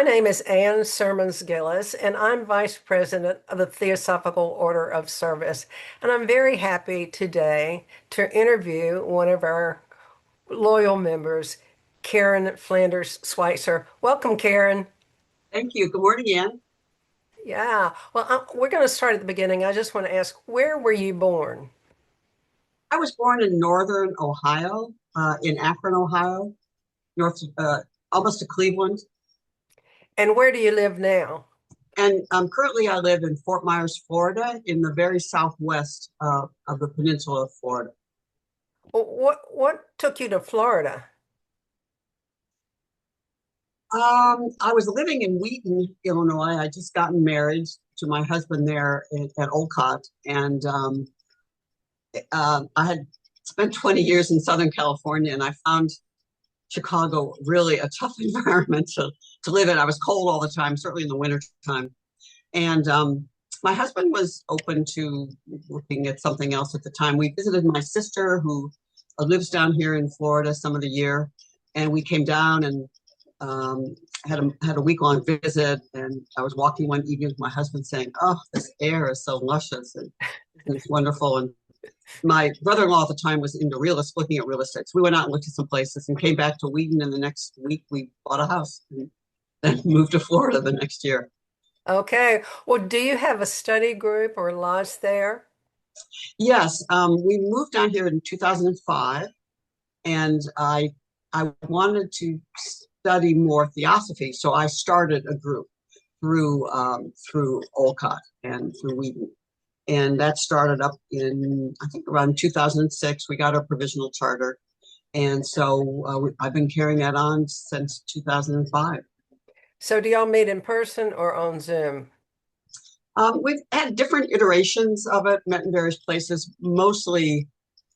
name is Ann Sermons Gillis, and I'm Vice President of the Theosophical Order of Service. And I'm very happy today to interview one of our loyal members, Karen Flanders Schweizer. Welcome, Karen. Thank you. Good morning, Ann. Yeah, well, we're going to start at the beginning. I just want to ask, where were you born? I was born in northern Ohio, in Akron, Ohio, north, almost to Cleveland. And where do you live now? And currently I live in Fort Myers, Florida, in the very southwest of the peninsula of Florida. What took you to Florida? I was living in Wheaton, Illinois. I just gotten married to my husband there at Olcott, and I had spent 20 years in Southern California, and I found Chicago really a tough environment to live in. I was cold all the time, certainly in the winter time. And my husband was open to looking at something else at the time. We visited my sister who lives down here in Florida some of the year. And we came down and had a week-long visit. And I was walking one evening with my husband saying, "Oh, this air is so luscious and it's wonderful." And my brother-in-law at the time was into looking at real estate. So we went out and looked at some places and came back to Wheaton. And the next week we bought a house and then moved to Florida the next year. Okay. Well, do you have a study group or lodge there? Yes, we moved down here in 2005, and I wanted to study more theosophy, so I started a group through Olcott and through Wheaton. And that started up in, I think, around 2006. We got our provisional charter. And so I've been carrying that on since 2005. So do y'all meet in person or on Zoom? We've had different iterations of it, met in various places, mostly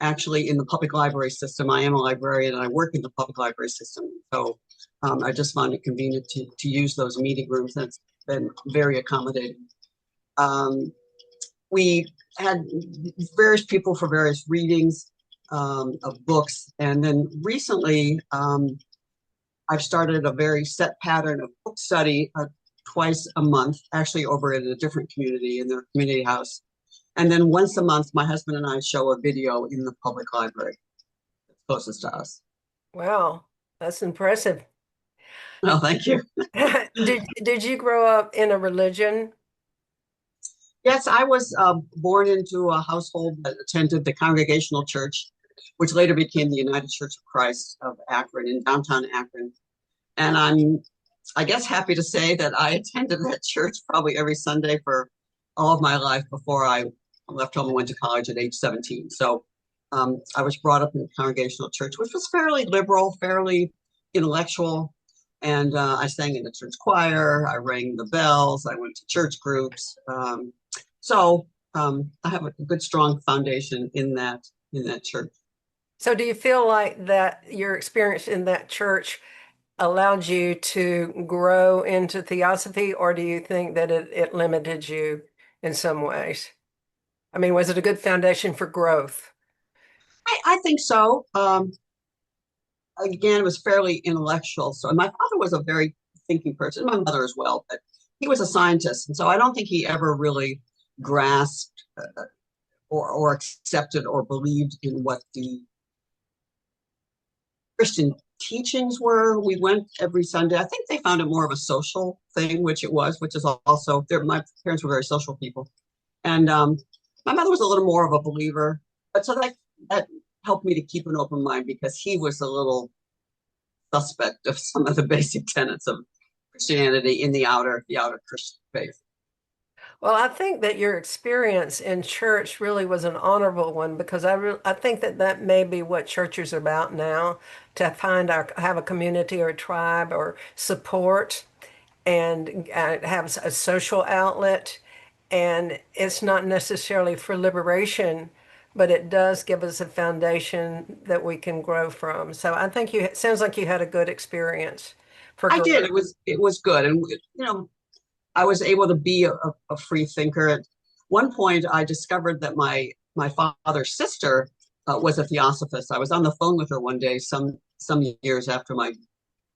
actually in the public library system. I am a librarian and I work in the public library system. So I just found it convenient to use those meeting rooms. And it's been very accommodating. We had various people for various readings of books. And then recently, I've started a very set pattern of book study twice a month, actually over in a different community in their community house. And then once a month, my husband and I show a video in the public library closest to us. Wow, that's impressive. Oh, thank you. Did you grow up in a religion? Yes, I was born into a household that attended the Congregational Church, which later became the United Church of Christ of Akron in downtown Akron. And I guess, happy to say that I attended that church probably every Sunday for all of my life before I left home and went to college at age 17. So I was brought up in the Congregational Church, which was fairly liberal, fairly intellectual. And I sang in the church choir, I rang the bells, I went to church groups. So I have a good, strong foundation in that church. So do you feel like that your experience in that church allowed you to grow into theosophy, or do you think that it limited you in some ways? I mean, was it a good foundation for growth? I think so. Again, it was fairly intellectual. So my father was a very thinking person, my mother as well, but he was a scientist. And so I don't think he ever really grasped or accepted or believed in what the Christian teachings were. We went every Sunday. I think they found it more of a social thing, which it was, which is also, my parents were very social people. And my mother was a little more of a believer. But so that helped me to keep an open mind because he was a little suspect of some of the basic tenets of Christianity in the outer Christian faith. Well, I think that your experience in church really was an honorable one because I think that that may be what church is about now, to have a community or a tribe or support and have a social outlet. And it's not necessarily for liberation, but it does give us a foundation that we can grow from. So I think it sounds like you had a good experience for I did. growth. It was good, and I was able to be a free thinker. At one point, I discovered that my father's sister was a theosophist. I was on the phone with her one day, some years after my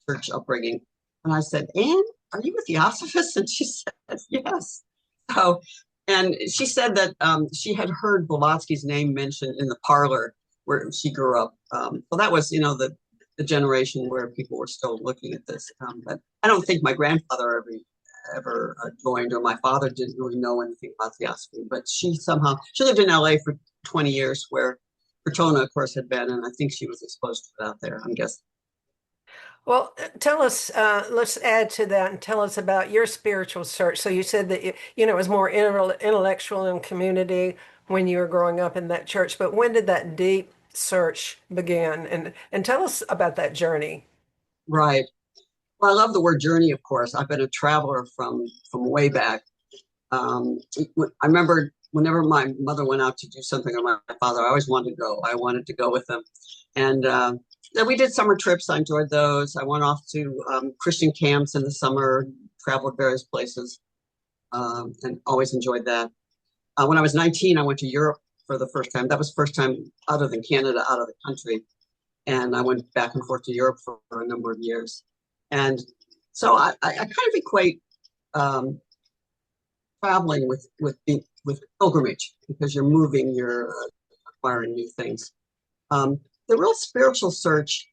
church upbringing, and I said, "Anne, are you a theosophist? And she said, yes. So, and she said that she had heard Blavatsky's name mentioned in the parlor where she grew up. So that was, the generation where people were still looking at this. But I don't think my grandfather ever joined, or my father didn't really know anything about theosophy. But she lived in LA for 20 years, where Krotona, of course, had been, and I think she was exposed to it out there, I'm guessing. Well, tell us, let's add to that and tell us about your spiritual search. So you said that, it was more intellectual and community when you were growing up in that church, but when did that deep search begin? And tell us about that journey. Right. Well, I love the word journey, of course. I've been a traveler from way back. I remember whenever my mother went out to do something, or my father, I always wanted to go. I wanted to go with them. And then we did summer trips. I enjoyed those. I went off to Christian camps in the summer, traveled various places, and always enjoyed that. When I was 19, I went to Europe for the first time. That was the first time other than Canada, out of the country. And I went back and forth to Europe for a number of years. And so I kind of equate traveling with pilgrimage, because you're moving, you're acquiring new things. The real spiritual search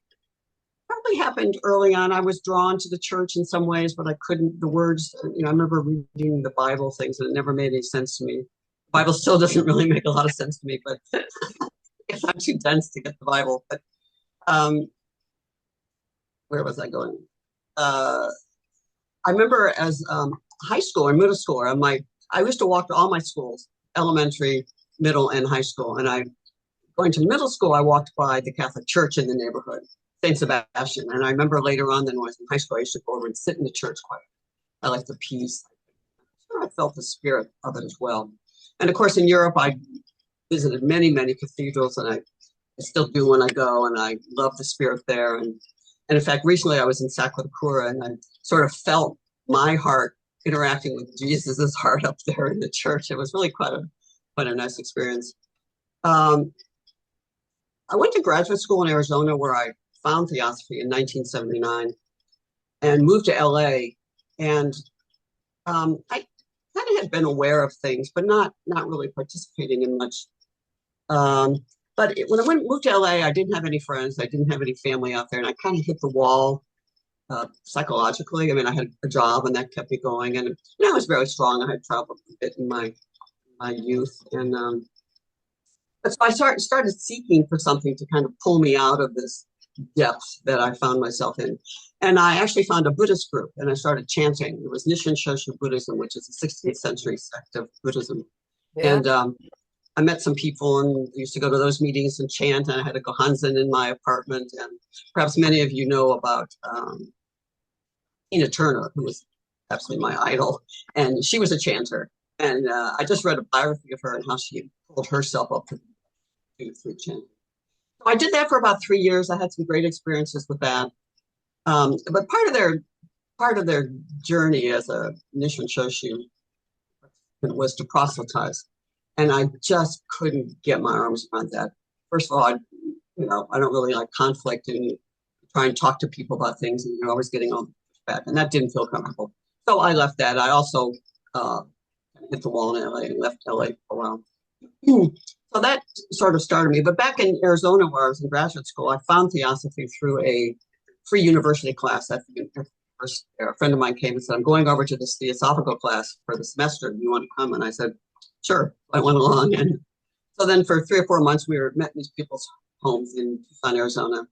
probably happened early on. I was drawn to the church in some ways, but I couldn't, the words, I remember reading the Bible things and it never made any sense to me. The Bible still doesn't really make a lot of sense to me, but if I'm too dense to get the Bible. But where was I going? I remember as high school or middle school, I used to walk to all my schools, elementary, middle, and high school. And going to middle school, I walked by the Catholic church in the neighborhood, St. Sebastian. And I remember later on, then when I was in high school, I used to go over and sit in the church quite. I liked the peace. I felt the spirit of it as well. And of course, in Europe, I visited many, many cathedrals, and I still do when I go, and I love the spirit there. And in fact, recently I was in Sacra Cura, and I sort of felt my heart interacting with Jesus's heart up there in the church. It was really quite a nice experience. I went to graduate school in Arizona, where I found Theosophy in 1979, and moved to LA. And I kind of had been aware of things, but not really participating in much. But when I moved to LA, I didn't have any friends. I didn't have any family out there, and I kind of hit the wall psychologically. I mean, I had a job, and that kept me going, and I was very strong. I had traveled a bit in my youth, and so I started seeking for something to kind of pull me out of this depth that I found myself in. And I actually found a Buddhist group, and I started chanting. It was Nishin Shoshu Buddhism, which is a 16th century sect of Buddhism. Yeah. And I met some people and used to go to those meetings and chant. And I had a Gohanzen in my apartment. And perhaps many of you know about Tina Turner, who was absolutely my idol. And she was a chanter. And I just read a biography of her and how she pulled herself up to through chanting. So I did that for about 3 years. I had some great experiences with that. But part of their journey as a Nishin Shoshu was to proselytize. And I just couldn't get my arms around that. First of all, I don't really like conflict and try and talk to people about things, and you're always getting all back, and that didn't feel comfortable. So I left that. I also hit the wall in LA and left LA for a while. So that sort of started me. But back in Arizona, where I was in graduate school, I found Theosophy through a free university class at the university. A friend of mine came and said, "I'm going over to this Theosophical class for the semester. Do you want to come?" And I said, "Sure." I went along. And so then for 3 or 4 months, we were met in these people's homes in Tucson, Arizona.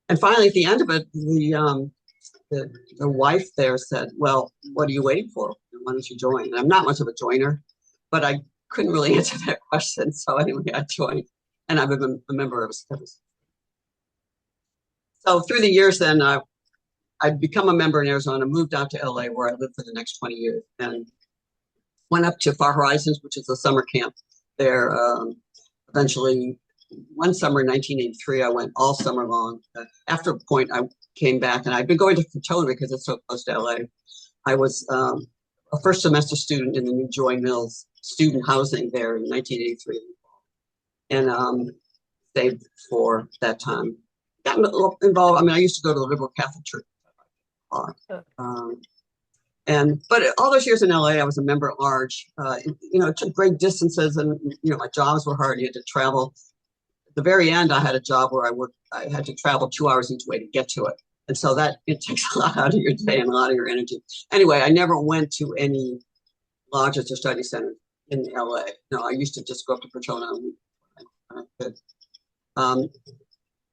And finally, at the end of it, the wife there said, "Well, what are you waiting for? Why don't you join?" And I'm not much of a joiner, but I couldn't really answer that question. So anyway, I joined, and I've been a member of it. So through the years, then I'd become a member in Arizona, moved out to LA, where I lived for the next 20 years, and went up to Far Horizons, which is a summer camp there. Eventually, one summer in 1983, I went all summer long. After a point, I came back, and I'd been going to Krotona because it's so close to LA. I was a first semester student in the new Joy Mills student housing there in 1983, and stayed for that time. Got involved. I mean, I used to go to the liberal Catholic church. And but all those years in LA, I was a member at large. It took great distances, and my jobs were hard. You had to travel. At the very end, I had a job where I had to travel 2 hours each way to get to it, and so that it takes a lot out of your day and a lot of your energy. Anyway, I never went to any lodges or study centers in LA. No, I used to just go up to Krotona when I could. Um,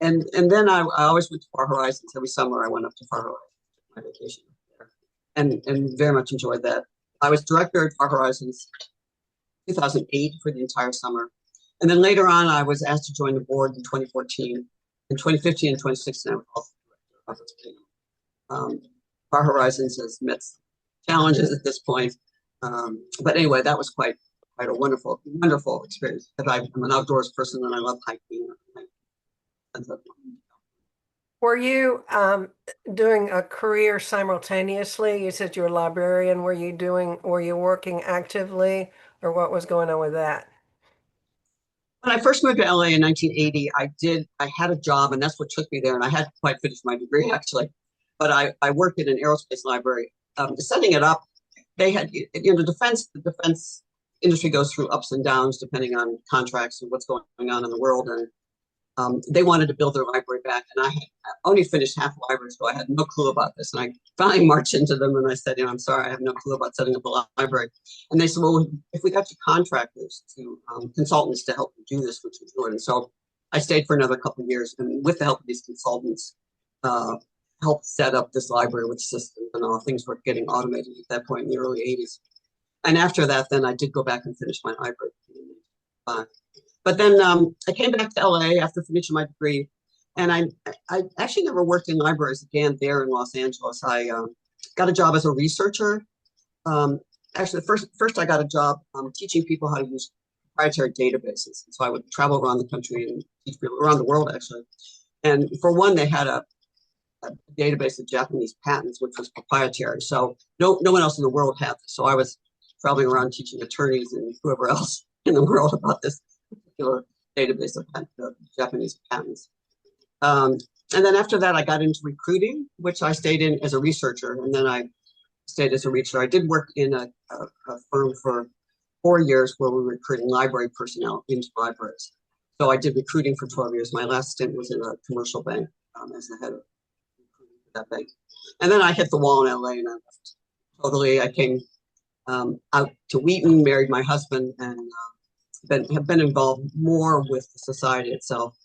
and then I always went to Far Horizons. Every summer I went up to Far Horizons for my vacation there, and very much enjoyed that. I was director at Far Horizons 2008 for the entire summer. And then later on, I was asked to join the board in 2014. In 2015 and 2016, I was also director. Far Horizons has met challenges at this point. But anyway, that was quite a wonderful experience. Because I'm an outdoors person and I love hiking. Were you doing a career simultaneously? You said you were a librarian. Were you working actively, or what was going on with that? When I first moved to LA in 1980, I had a job, and that's what took me there. And I hadn't quite finished my degree actually, but I worked in an aerospace library. Setting it up, they had the defense industry goes through ups and downs depending on contracts and what's going on in the world, and they wanted to build their library back, and I had only finished half the library, so I had no clue about this. And I finally marched into them and I said, I'm sorry, I have no clue about setting up a library. And they said, well, if we got you contractors to consultants to help you do this, which was good. And so I stayed for another couple of years, and with the help of these consultants, helped set up this library with systems and all. Things were getting automated at that point in the early 80s. And after that, then I did go back and finish my library. But then I came back to LA after finishing my degree, and I actually never worked in libraries again there in Los Angeles. I got a job as a researcher. Actually, first I got a job teaching people how to use proprietary databases. And so I would travel around the country and teach people around the world, actually. And for one, they had a database of Japanese patents, which was proprietary. So no one else in the world had this. So I was traveling around teaching attorneys and whoever else in the world about this particular database of Japanese patents. And then after that, I got into recruiting, which I stayed in as a researcher. And then I stayed as a researcher. I did work in a firm for 4 years where we were recruiting library personnel into libraries. So I did recruiting for 12 years. My last stint was in a commercial bank as the head of recruiting for that bank. And then I hit the wall in LA and I left totally. I came out to Wheaton, married my husband, and have been involved more with the society itself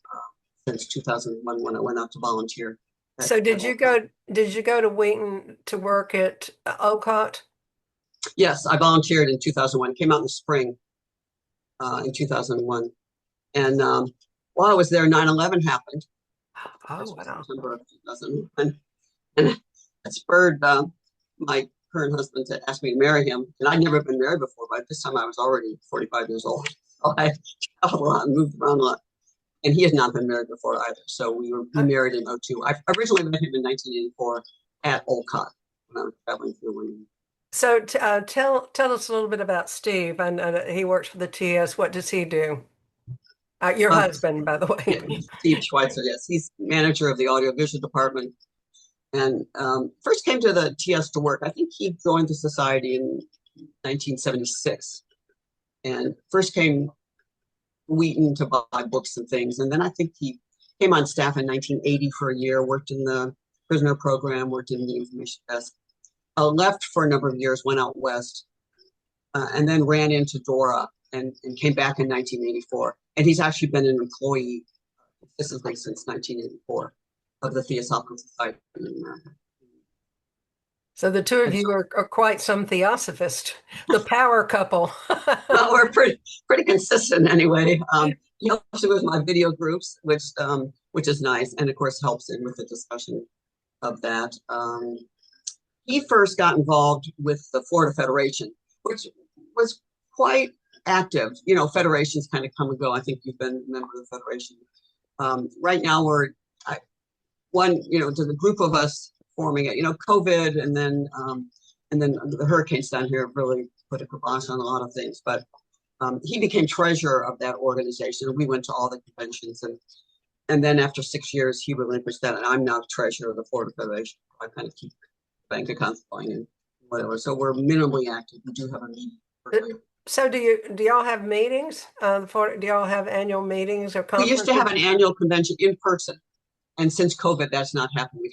since 2001 when I went out to volunteer. So did you go to Wheaton to work at Ocott? Yes, I volunteered in 2001. Came out in the spring in 2001, and while I was there, 9/11 happened. Oh, wow. September of 2001, and it spurred my current husband to ask me to marry him. And I'd never been married before, but at this time I was already 45 years old. So I traveled a lot and moved around a lot. And he had not been married before either. So we married in '02. I originally met him in 1984 at Olcott when I was traveling through Wheaton. So tell us a little bit about Steve. I know that he works for the TS. What does he do? Your Uh, husband, by the yeah, way. Steve Schweizer, yes. He's manager of the audiovisual department. And first came to the TS to work. I think he joined the society in 1976. And first came Wheaton to buy books and things. And then I think he came on staff in 1980 for a year, worked in the prisoner program, worked in the information desk, left for a number of years, went out west, and then ran into Dora and came back in 1984. And he's actually been an employee consistently since 1984 of the Theosophical Society in America. So the two of And you so, are quite some theosophist, the power couple. well, we're pretty consistent anyway. He helps me with my video groups, which is nice, and of course helps him with the discussion of that. He first got involved with the Florida Federation, which was quite active. Federations kind of come and go. I think you've been a member of the Federation. Right now, there's a group of us forming it. COVID, and then the hurricanes down here really put a kibosh on a lot of things. But he became treasurer of that organization. We went to all the conventions, and then after 6 years, he relinquished that, and I'm now treasurer of the Florida Federation. I kind of keep bank accounts going and whatever. So we're minimally active. We do have a meeting Uh, quarterly. So do y'all have meetings? Do y'all have annual meetings or We used to conferences? have an annual convention in person, and since COVID, that's not happened. We've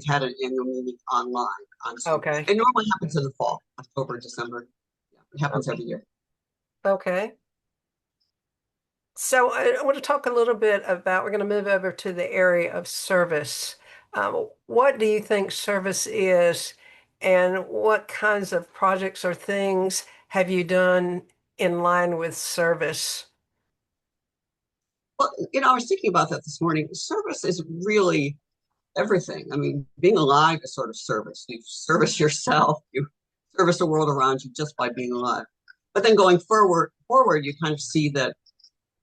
had an annual meeting online on Zoom. Okay. It normally happens in the fall, October, December. Yeah, it happens Okay. every year. Okay. So I want to talk a little bit about, we're going to move over to the area of service. What do you think service is, and what kinds of projects or things have you done in line with service? Well, I was thinking about that this morning. Service is really everything. I mean, being alive is sort of service. You service yourself, you service the world around you just by being alive. But then going forward, you kind of see that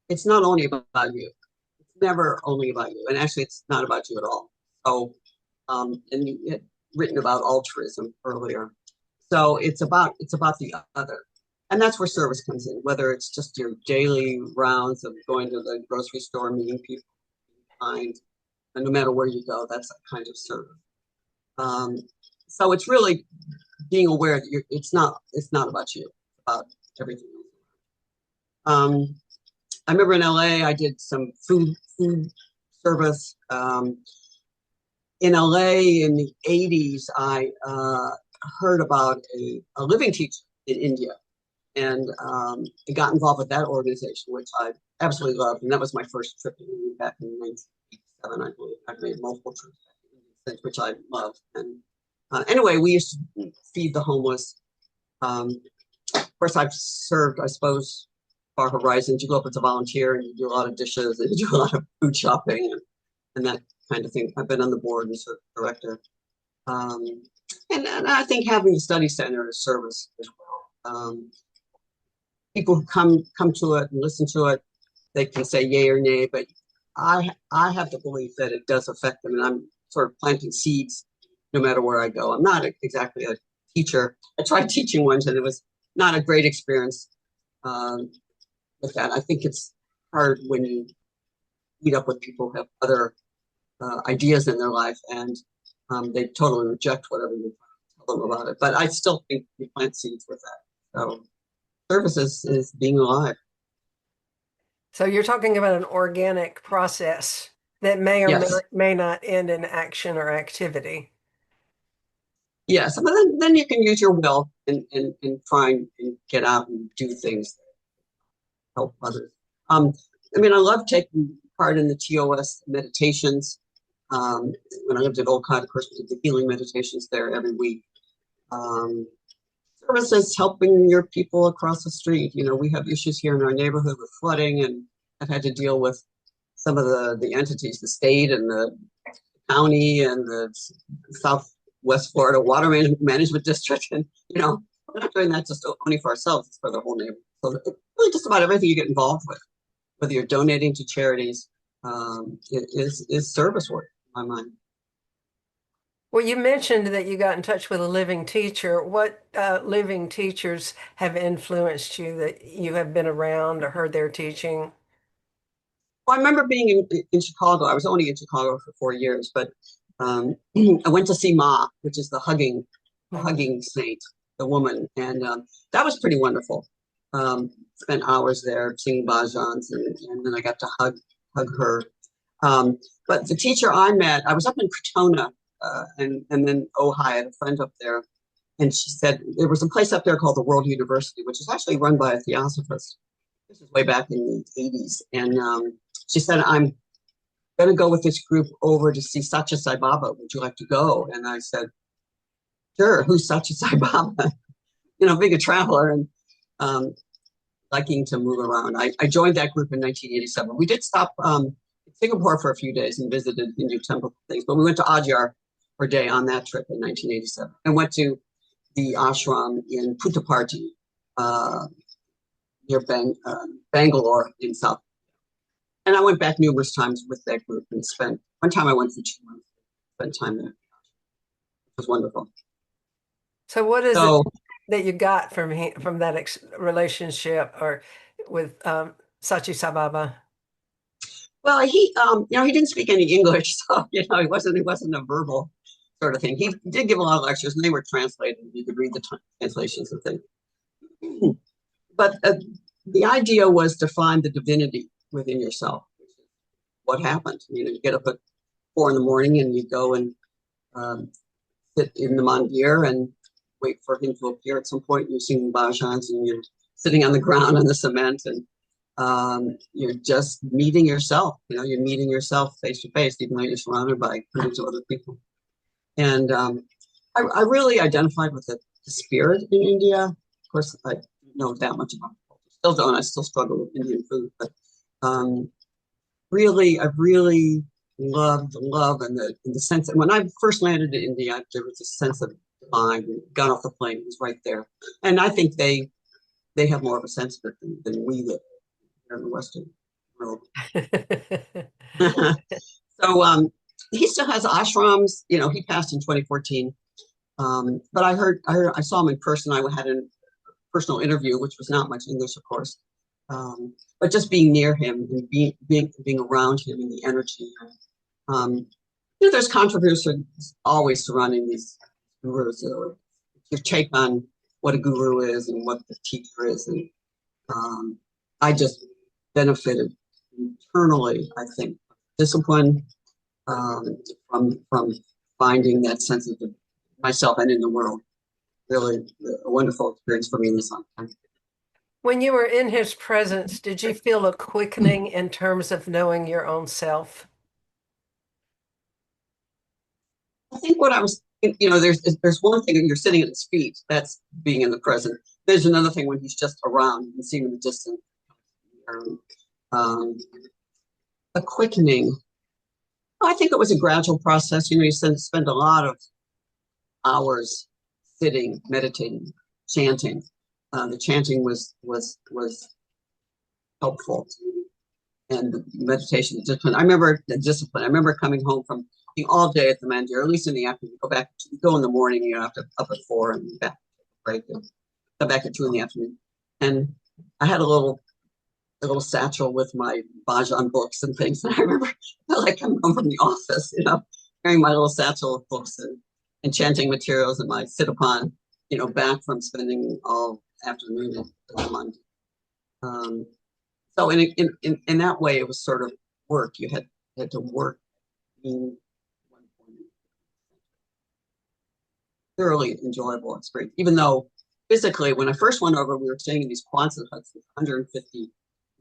it's not only about you. It's never only about you, and actually, it's not about you at all. So, and you had written about altruism earlier. So it's about the other, and that's where service comes in. Whether it's just your daily rounds of going to the grocery store, meeting people, kind, and no matter where you go, that's a kind of service. Um, so it's really being aware that it's not about you, it's about everything else. I remember in LA, I did some food service. In LA in the 80s, I heard about a living teacher in India, and I got involved with that organization, which I absolutely loved. And that was my first trip to India back in 1987, I believe. I've made multiple trips back to India since, which I love. And anyway, we used to feed the homeless. Of course, I've served, I suppose, Far Horizons. You go up as a volunteer and you do a lot of dishes and you do a lot of food shopping and that kind of thing. I've been on the board and served director. Um, and I think having a study center is service as well. People who come to it and listen to it, they can say yay or nay, but I have the belief that it does affect them, and I'm sort of planting seeds no matter where I go. I'm not exactly a teacher. I tried teaching once, and it was not a great experience um, with that. I think it's hard when you meet up with people who have other ideas in their life, and they totally reject whatever you tell them about it. But I still think you plant seeds with that. So service is being alive. So you're talking about an organic process that may or Yes. may not end in action or activity. Yes. But then you can use your will and try and get out and do things that help others. Um, I mean, I love taking part in the TOS meditations. When I lived at Olcott, of course, we did the healing meditations there every week. Um, Services helping your people across the street. We have issues here in our neighborhood with flooding, and I've had to deal with some of the entities, the state and the county and the Southwest Florida Water Management District. And, we're not doing that just only for ourselves, it's for the whole neighborhood. So it's really just about everything you get involved with, whether you're donating to charities, it is service work in my mind. Well, you mentioned that you got in touch with a living teacher. What living teachers have influenced you that you have been around or heard their teaching? Well, I remember being in Chicago. I was only in Chicago for 4 years, but I went to see Ma, which is the Mhm. hugging saint, the woman, and that was pretty wonderful. Spent hours there singing bhajans, and then I got to hug her. Um, but the teacher I met, I was up in Krotona, and then Ojai, I had a friend up there, and she said there was a place up there called the World University, which is actually run by a theosophist. This is way back in the 80s, and she said, I'm going to go with this group over to see Satya Sai Baba. Would you like to go? And I said, sure. Who's Satya Sai Baba? Being a traveler and um, liking to move around. I joined that group in 1987. We did stop in Singapore for a few days and visited Hindu temple things, but we went to Adyar for a day on that trip in 1987 and went to the ashram in Puttaparthi uh, near Bangalore in South. And I went back numerous times with that group and one time I went for 2 months, spent time there. It was wonderful. So, what is it So, that you got from that relationship or with Sachi Sababa? well, he didn't speak any English, so, he wasn't a verbal sort of thing. He did give a lot of lectures, and they were translated. You could read the translations of things. But the idea was to find the divinity within yourself. What happened? You get up at 4 in the morning and you go and sit in the mandir and wait for him to appear at some point. You're singing bhajans and you're sitting on the ground on the cement, and you're just meeting yourself. You're meeting yourself face to face, even though you're surrounded by hundreds of other people. And I really identified with the spirit in India. Of course, I don't know that much about it. Still don't. I still struggle with Indian food, but really, I really loved the love and the sense that when I first landed in India, there was a sense of divine. Got off the plane, it was right there, and I think they have more of a sense of it than we live here in the Western world. So he still has ashrams. He passed in 2014. But I saw him in person. I had a personal interview, which was not much English, of course. But just being near him and being around him and the energy. There's controversy always surrounding these gurus. Your take on what a guru is and what the teacher is, and I just benefited internally. I think discipline from finding that sense of myself and in the world. Really a wonderful experience for me in this time. When you were in his presence, did you feel a quickening in terms of knowing your own self? I think what I was, there's one thing when you're sitting at his feet, that's being in the present. There's another thing when he's just around and seeing in the distance. A quickening. I think it was a gradual process. You spend a lot of hours sitting, meditating, chanting. The chanting was helpful, and the meditation discipline. I remember the discipline. I remember coming home from being all day at the mandir, or at least in the afternoon. Go in the morning. Up at 4 and back break. Come back at 2 in the afternoon, and I had a little satchel with my bhajan books and things. And I remember I felt like coming home from the office, carrying my little satchel of books and chanting materials and my sit-upon, back from spending all afternoon at the mandir. So in that way, it was sort of work. You had to work in one point. Thoroughly enjoyable experience, even though physically, when I first went over, we were staying in these Quonset huts with 150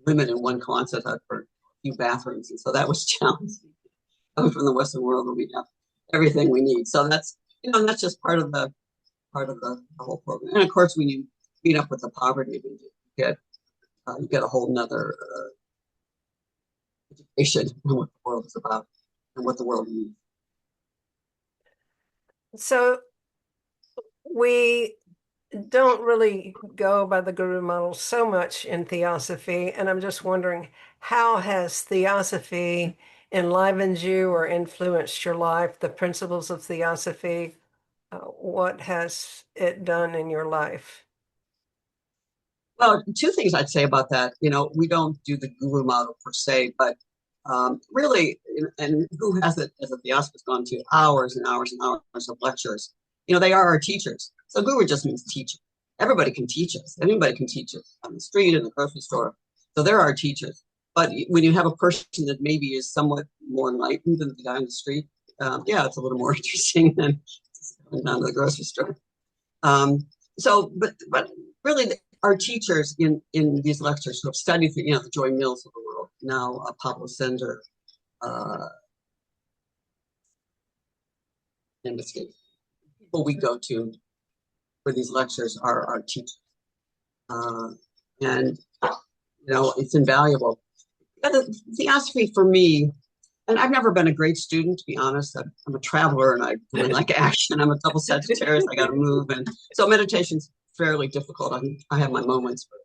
women in one Quonset hut for a few bathrooms, and so that was challenging. Coming from the Western world, where we have everything we need. So that's just part of the whole program. And of course, when you meet up with the poverty, you get a whole nother education on what the world is about and what the world needs. So we don't really go by the guru model so much in Theosophy, and I'm just wondering, how has Theosophy enlivened you or influenced your life, the principles of Theosophy? What has it done in your life? Well, two things I'd say about that. We don't do the guru model per se, but really, and who has it as a theosophist has gone to hours and hours and hours of lectures. They are our teachers. So guru just means teacher. Everybody can teach us. Anybody can teach us on the street, in the grocery store. So they're our teachers. But when you have a person that maybe is somewhat more enlightened than the guy on the street, it's a little more interesting than going down to the grocery store. But really, our teachers in these lectures who have studied the Joy Mills of the world, now Pablo Sender, and the people we go to for these lectures are our teachers. And it's invaluable. The Theosophy for me, and I've never been a great student, to be honest. I'm a traveler and I really like action. I'm a double Sagittarius. I got to move. And so meditation's fairly difficult. I have my moments, but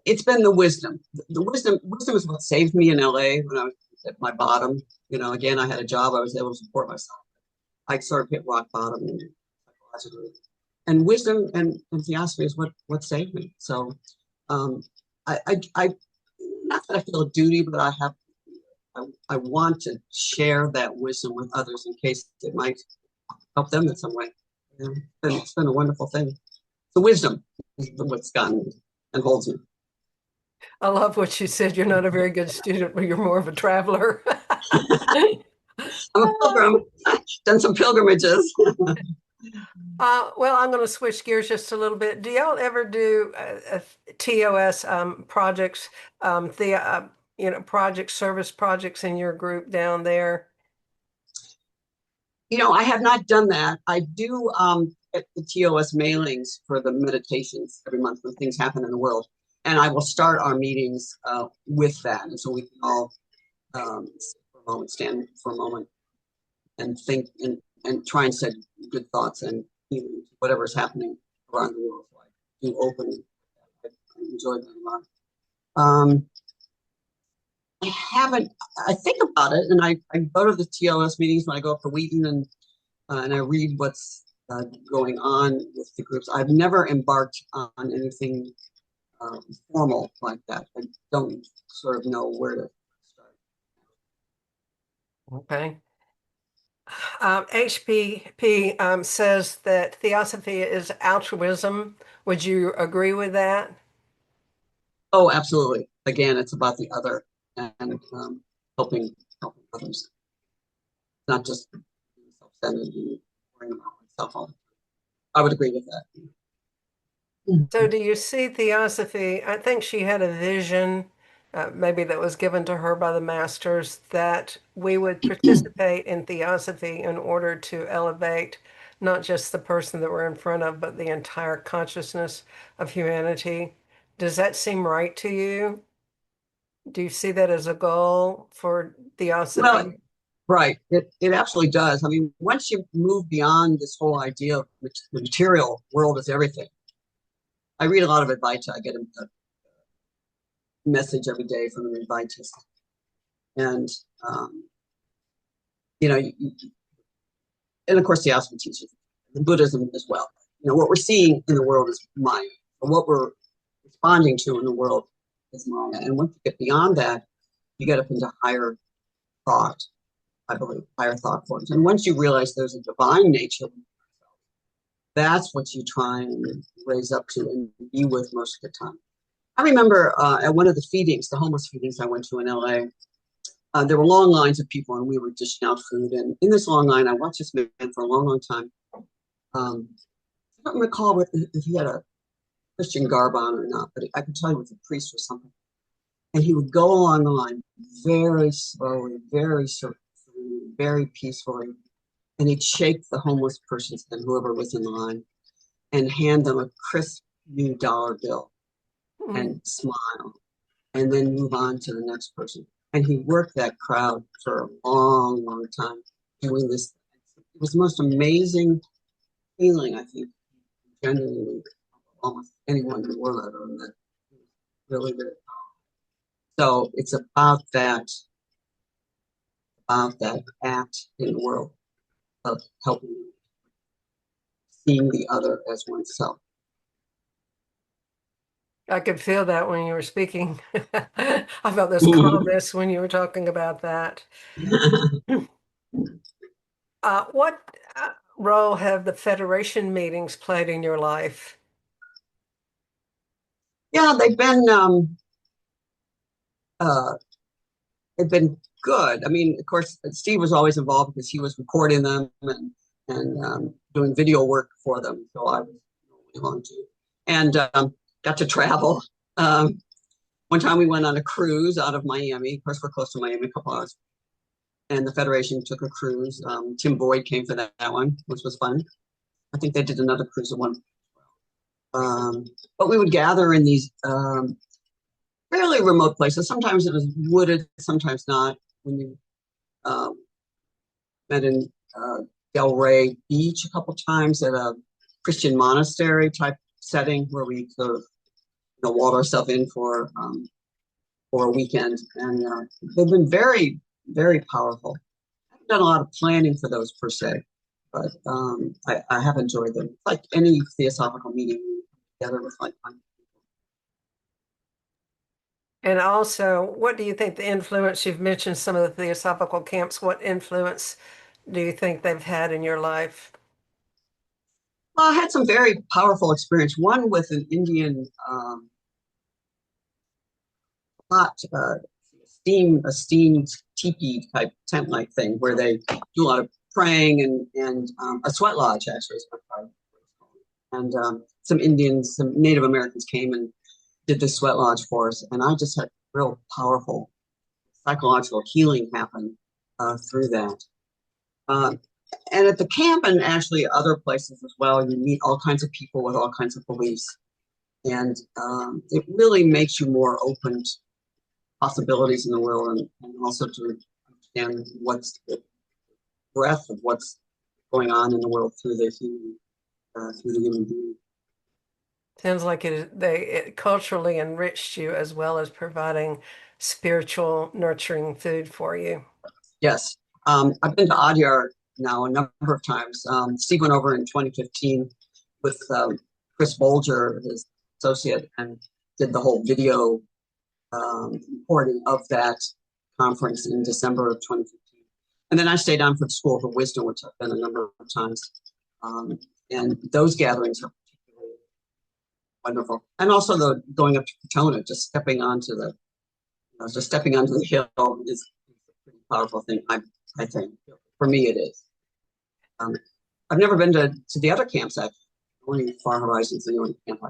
it's been the wisdom. The wisdom is what saved me in LA when I was at my bottom. Again, I had a job. I was able to support myself. I sort of hit rock bottom and wisdom and Theosophy is what saved me. So I not that I feel a duty, but I have I want to share that wisdom with others in case it might help them in some way. You know, it's been a wonderful thing. The wisdom is what's gotten and holds me. I love what you said. You're not a very good student, but you're more of a traveler. I'm a pilgrim. I've done some pilgrimages. Well, I'm going to switch gears just a little bit. Do y'all ever do TOS projects, project service projects in your group down there? You know, I have not done that. I do at the TOS mailings for the meditations every month when things happen in the world. And I will start our meetings with that. And so we can all for a moment, stand for a moment and think and try and set good thoughts and whatever is happening around the world. So I do open. I enjoy that a lot. Um, I haven't. I think about it, and I go to the TLS meetings when I go up to Wheaton, and I read what's going on with the groups. I've never embarked on anything formal like that. I don't sort of know where to start. Okay. HPP says that theosophy is altruism. Would you agree with that? Oh, absolutely. Again, it's about the other and helping others, not just self-centered and worrying about myself all the time. I would agree with that. So, do you see theosophy? I think she had a vision, maybe that was given to her by the masters, that we would participate in theosophy in order to elevate not just the person that we're in front of, but the entire consciousness of humanity. Does that seem right to you? Do you see that as a goal for Well, theosophy? right. It absolutely does. I mean, once you move beyond this whole idea of the material world is everything. I read a lot of Advaita. I get a message every day from an Advaitist. And, um, you know, and of course, the Theosophy teaches the Buddhism as well. You know, what we're seeing in the world is Maya. What we're responding to in the world is Maya. And once you get beyond that, you get up into higher thought, I believe, higher thought forms. And once you realize there's a divine nature, that's what you try and raise up to and be with most of the time. I remember at one of the feedings, the homeless feedings I went to in LA, there were long lines of people and we were dishing out food. And in this long line, I watched this man for a long, long time. I don't recall if he had a Christian garb on or not, but I can tell you it was a priest or something. And he would go along the line very slowly, very very peacefully. And he'd shake the homeless person's hand, whoever was in the line, and hand them a crisp new dollar bill Mm. and smile, and then move on to the next person. And he worked that crowd for a long, long time doing this. It was the most amazing feeling, I think, genuinely, almost anyone in the world I've ever met. Really, really. So it's about that act in the world of helping, seeing the other as oneself. I could feel that when you were speaking. I felt this calmness when you were talking about that. What role have the Federation meetings played in your life? Yeah, uh, they've been good. I mean, of course, Steve was always involved because he was recording them and doing video work for them. So I was along too, and got to travel. Um, one time we went on a cruise out of Miami. Of course, we're close to Miami, a couple hours, and the Federation took a cruise. Tim Boyd came for that one, which was fun. I think they did another cruise at one. But we would gather in these fairly remote places. Sometimes it was wooded, sometimes not. When you met in Del Rey Beach a couple times at a Christian monastery type setting where we sort of walled ourselves in for a weekend, and they've been very, very powerful. I haven't done a lot of planning for those per se, but I have enjoyed them. Like any theosophical meeting together with like-minded people. And also, what do you think the influence, you've mentioned some of the theosophical camps, what influence do you think they've had in your life? Well, I had some very powerful experience. One with an Indian hot a steamed teepee type tent like thing where they do a lot of praying and a sweat lodge actually is what it's called. And some Indians, some Native Americans came and did this sweat lodge for us, and I just had real powerful psychological healing happen through that. Uh, and at the camp and actually other places as well, you meet all kinds of people with all kinds of beliefs, and it really makes you more open to possibilities in the world and also to understand what's the breadth of what's going on in the world through the human being. Sounds like it culturally enriched you as well as providing spiritual nurturing food for you. Yes. I've been to Adyar now a number of times. Steve went over in 2015 with Chris Bolger, his associate, and did the whole video recording of that conference in December of 2015. And then I stayed on for the School of Wisdom, which I've been a number of times. Um, and those gatherings are particularly wonderful. And also the going up to Krotona, just stepping onto the hill is a pretty powerful thing. I think for me it is. Um, I've never been to the other camps. I've only Far Horizons, the only camp,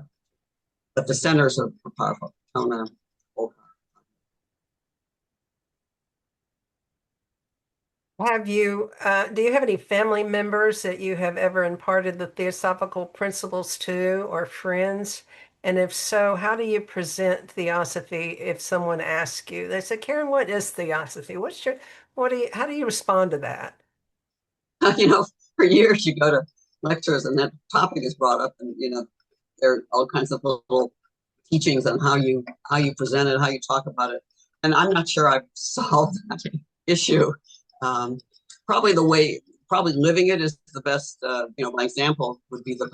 but the centers are powerful. Krotona, Do you have any family members that you have ever imparted the theosophical principles to or friends? And if so, how do you present theosophy if someone asks you? They say, Karen, what is theosophy? How do you respond to that? you know, for years you go to lectures and that topic is brought up, and there are all kinds of little teachings on how you present it, how you talk about it, and I'm not sure I've solved that issue. Um, probably probably living it is the best. My example would be the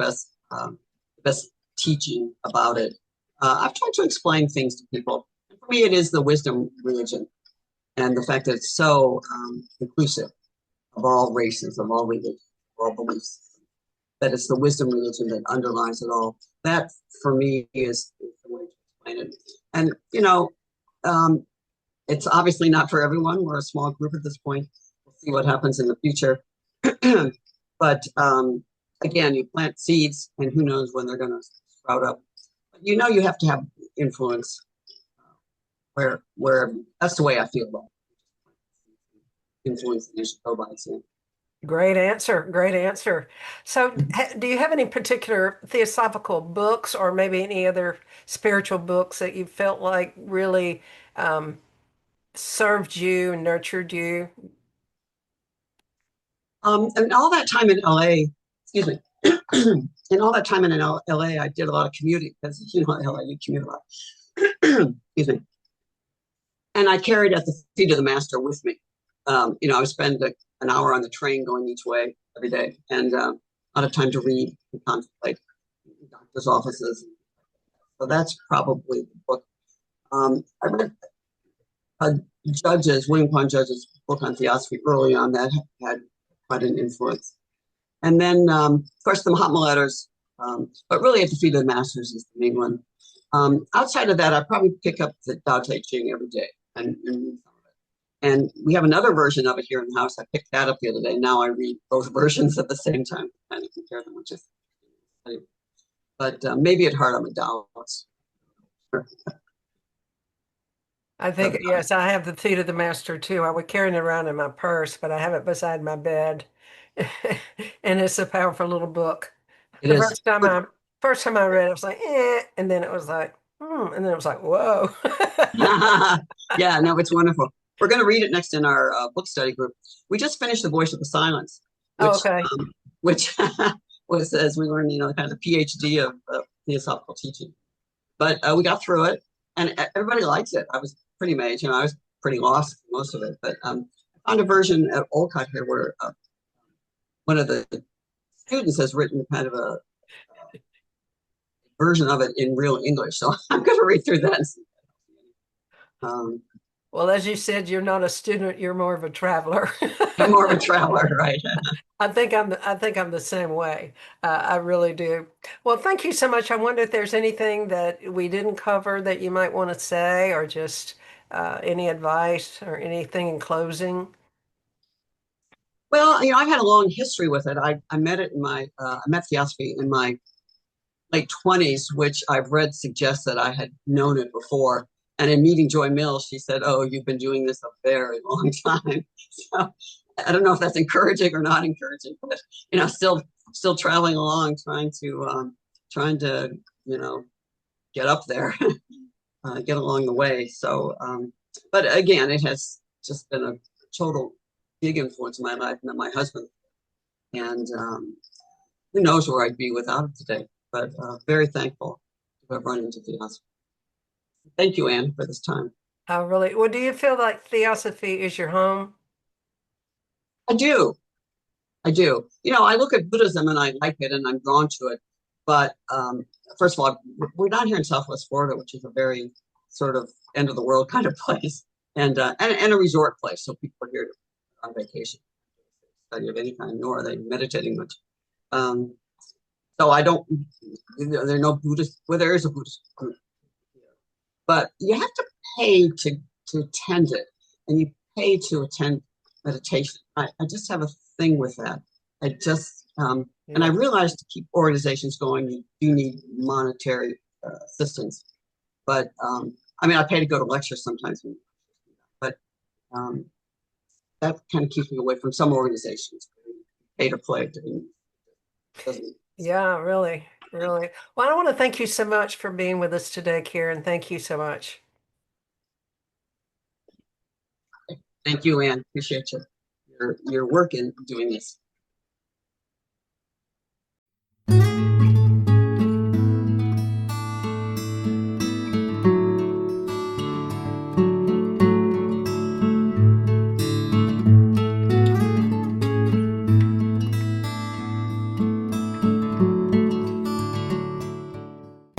best teaching about it. I've tried to explain things to people. For me, it is the wisdom religion, and the fact that it's so inclusive of all races, of all religions, of all beliefs, that it's the wisdom religion that underlies it all. That, for me, is the way to explain it. And, um, it's obviously not for everyone. We're a small group at this point. We'll see what happens in the future. But again, you plant seeds, and who knows when they're going to sprout up. But you have to have influence where that's the way I feel about it. Influence that you should go by. So. Great answer. Great answer. So, do you have any particular theosophical books or maybe any other spiritual books that you felt like really um, served you, nurtured you? And all that time in LA, excuse me, and all that time in LA, I did a lot of commuting because LA, you commute a lot. Excuse me. And I carried at the feet of the master with me. I would spend an hour on the train going each way every day, and a lot of time to read and contemplate in doctors' offices. So that's probably the book. I read uh, William Pond Judge's book on theosophy early on that had quite an influence. And then, of course, the Mahatma letters, but really at the feet of the masters is the main one. Outside of that, I probably pick up the Tao Te Ching every day and read some of it. And we have another version of it here in the house. I picked that up the other day. Now I read both versions at the same time to kind of compare them, which is funny. But maybe at heart, I'm a Taoist. I think, yes, I have the Feet of the Master too. I would carry it around in my purse, but I have it beside my bed. And it's a powerful little book. It The is. first time I read it, I was like, eh, and then it was like, and then it was like, whoa. Yeah, no, it's wonderful. We're going to read it next in our book study group. We just finished The Voice of the Silence, Oh, which okay. which was, as we learned, kind of the PhD of theosophical teaching. But we got through it, and everybody likes it. I was pretty amazed. I was pretty lost for most of it, but I found a version at Olcott here where one of the students has written kind of a version of it in real English. So I'm going to read through that and see. Um, Well, as you said, you're not a student, you're more of a traveler. I'm more of a traveler, right? I think I'm the same way. I really do. Well, thank you so much. I wonder if there's anything that we didn't cover that you might want to say, or just any advice or anything in closing. Well, I've had a long history with it. I met it in I met Theosophy in my late 20s, which I've read suggests that I had known it before. And in meeting Joy Mills, she said, "Oh, you've been doing this a very long time." So I don't know if that's encouraging or not encouraging, but still traveling along, trying to, you know, get up there, get along the way. But again, it has just been a total big influence in my life. And my husband, and who knows where I'd be without it today. But very thankful to have run into Theos. Thank you, Anne, for this time. Well, do you feel like Theosophy is your home? I do. I do. I look at Buddhism and I like it and I'm drawn to it. But first of all, we're down here in Southwest Florida, which is a very sort of end of the world kind of place, and a resort place. So people are here on vacation, study of any kind, nor are they meditating much. Um, so I don't. There are no Buddhist. Well, there is a Buddhist group, but you have to pay to attend it, and you pay to attend meditation. I just have a thing with that. I just and I Yeah. realize to keep organizations going, you do need monetary assistance. But I mean, I pay to go to lectures sometimes, but um, that kind of keeps me away from some organizations. Pay to play doesn't. Yeah, really, really. Well, I want to thank you so much for being with us today, Karen. Thank you so much. Thank you, Anne. Appreciate your work in doing this.